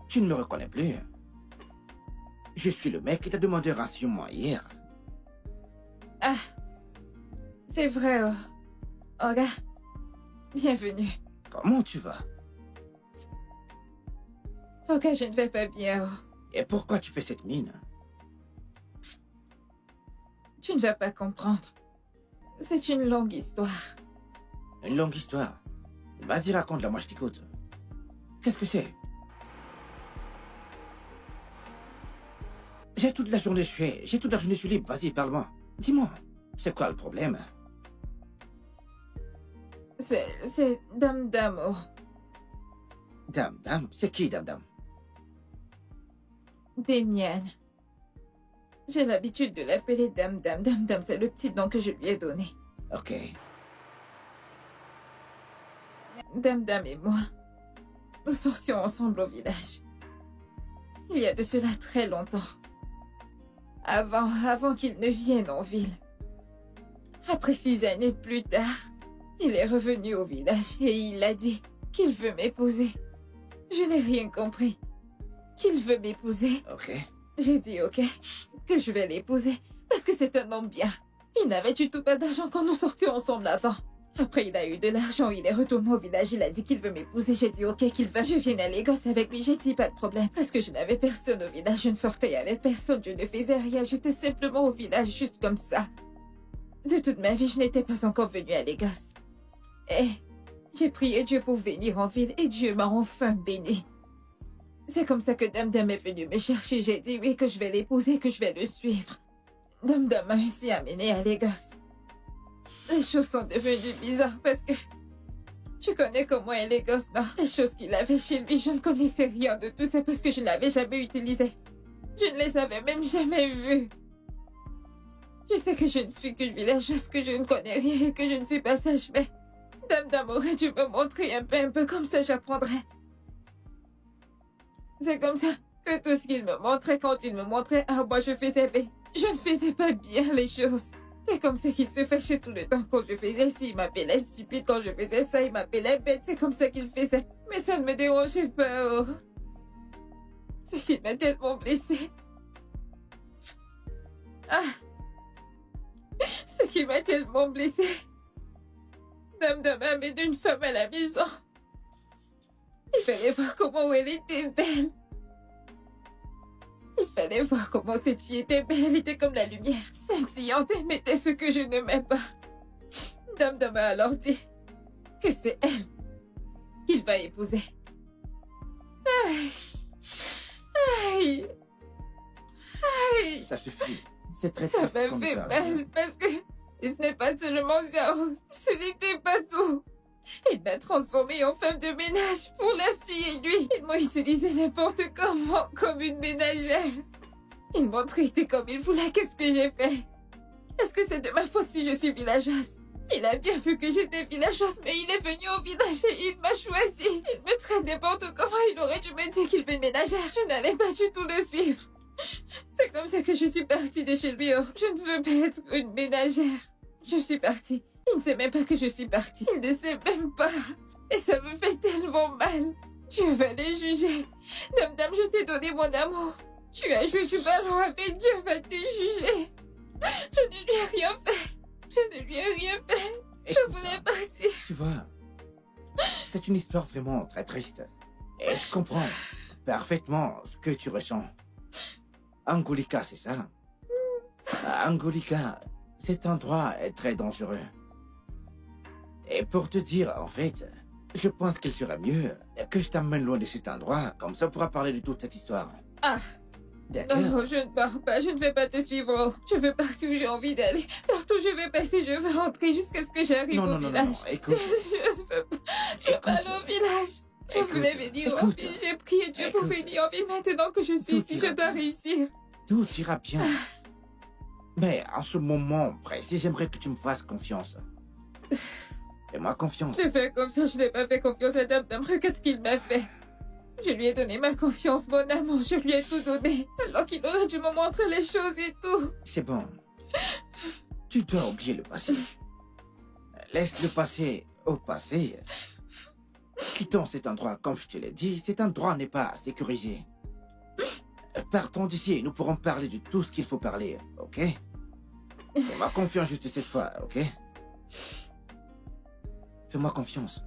Tu ne me reconnais plus. Je suis le mec qui t'a demandé un renseignement hier. Ah, c'est vrai, oh. Oga, bienvenue. Comment tu vas? Oga, je ne vais pas bien, oh. Et pourquoi tu fais cette mine? Tu ne vas pas comprendre. C'est une longue histoire. Une longue histoire. Vas-y, raconte-la, moi je t'écoute. Qu'est-ce que c'est? J'ai toute la journée, je suis libre. Vas-y, parle-moi. Dis-moi, c'est quoi le problème? C'est Dame Dame, oh. Dame, c'est qui Dame? Des miennes. J'ai l'habitude de l'appeler Dame Dame. Dame Dame, c'est le petit nom que je lui ai donné. Ok. Dame Dame et moi, nous sortions ensemble au village. Il y a de cela très longtemps. Avant qu'il ne vienne en ville. Après 6 années plus tard, il est revenu au village et il a dit qu'il veut m'épouser. Je n'ai rien compris. Qu'il veut m'épouser. Ok. J'ai dit ok, que je vais l'épouser, parce que c'est un homme bien. Il n'avait du tout pas d'argent quand nous sortions ensemble avant. Après, il a eu de l'argent, il est retourné au village, il a dit qu'il veut m'épouser. J'ai dit ok, qu'il veut. Je viens à Lagos avec lui, j'ai dit pas de problème. Parce que je n'avais personne au village, je ne sortais avec personne, je ne faisais rien, j'étais simplement au village, juste comme ça. De toute ma vie, je n'étais pas encore venue à Lagos. Et j'ai prié Dieu pour venir en ville et Dieu m'a enfin béni. C'est comme ça que Dame Dame est venue me chercher. J'ai dit oui, que je vais l'épouser, que je vais le suivre. Dame Dame m'a ainsi amenée à Lagos. Les choses sont devenues bizarres parce que... Tu connais comment est Lagos, non? Les choses qu'il avait chez lui, je ne connaissais rien de tout ça parce que je ne l'avais jamais utilisé. Je ne les avais même jamais vues. Je sais que je ne suis qu'une villageuse, que je ne connais rien et que je ne suis pas sage, mais... Dame Dame aurait dû me montrer un peu comme ça j'apprendrais. C'est comme ça que tout ce qu'il me montrait, quand il me montrait, moi je ne faisais pas bien les choses. C'est comme ça qu'il se fâchait tout le temps quand je faisais ci, il m'appelait stupide, quand je faisais ça, il m'appelait bête, c'est comme ça qu'il faisait. Mais ça ne me dérangeait pas, oh. Ce qui m'a tellement blessée. Ah. Ce qui m'a tellement blessée. Dame Dame a amené une femme à la maison. Il fallait voir comment elle était belle. Il fallait voir comment cette fille était belle. Elle était comme la lumière, scintillante, et mettait ce que je n'aimais pas. Dame Dame a alors dit que c'est elle qu'il va épouser. Aïe. Aïe. Aïe. Ça suffit. C'est très Ça triste m'a comme fait histoire. mal parce que ce n'est pas seulement ça, ce n'était pas tout. Il m'a transformée en femme de ménage pour la fille et lui. Ils m'ont utilisé n'importe comment, comme une ménagère. Ils m'ont traité comme ils voulaient. Qu'est-ce que j'ai fait? Est-ce que c'est de ma faute si je suis villageoise? Il a bien vu que j'étais villageoise, mais il est venu au village et il m'a choisi. Il me traite n'importe comment. Il aurait dû me dire qu'il veut une ménagère. Je n'allais pas du tout le suivre. C'est comme ça que je suis partie de chez lui. Oh, je ne veux pas être une ménagère. Je suis partie. Il ne sait même pas que je suis partie. Il ne sait même pas. Et ça me fait tellement mal. Dieu va les juger. Dame Dame, je t'ai donné mon amour. Tu as joué du ballon avec Dieu, va te juger. Je ne lui ai rien fait. Je ne lui ai rien fait. Écoute, Je voulais partir. Tu vois, c'est une histoire vraiment très triste. Et je comprends parfaitement ce que tu ressens. Angolika, c'est ça? Angolika, cet endroit est très dangereux. Et pour te dire, en fait, je pense qu'il serait mieux que je t'emmène loin de cet endroit, comme ça on pourra parler de toute cette histoire. Ah. D'accord? Non, je ne pars pas, je ne vais pas te suivre. Je veux partir où j'ai envie d'aller. Partout où je vais passer, je veux rentrer jusqu'à ce que j'arrive au village. Non, écoute. Je ne veux pas. Je veux pas aller au village. Je voulais venir en ville. J'ai prié Dieu pour venir en ville. Maintenant que je suis ici, je dois réussir. Tout ira bien. Mais en ce moment précis, j'aimerais que tu me fasses confiance. Fais-moi confiance. Je fais confiance, je n'ai pas fait confiance à Dame Dame. Regarde ce qu'il m'a fait. Je lui ai donné ma confiance, mon amour, je lui ai tout donné. Alors qu'il aurait dû me montrer les choses et tout. C'est bon. Tu dois oublier le passé. Laisse le passé au passé. Quittons cet endroit, comme je te l'ai dit, cet endroit n'est pas sécurisé. Partons d'ici et nous pourrons parler de tout ce qu'il faut parler, ok? Fais-moi confiance juste cette fois, ok? Fais-moi confiance.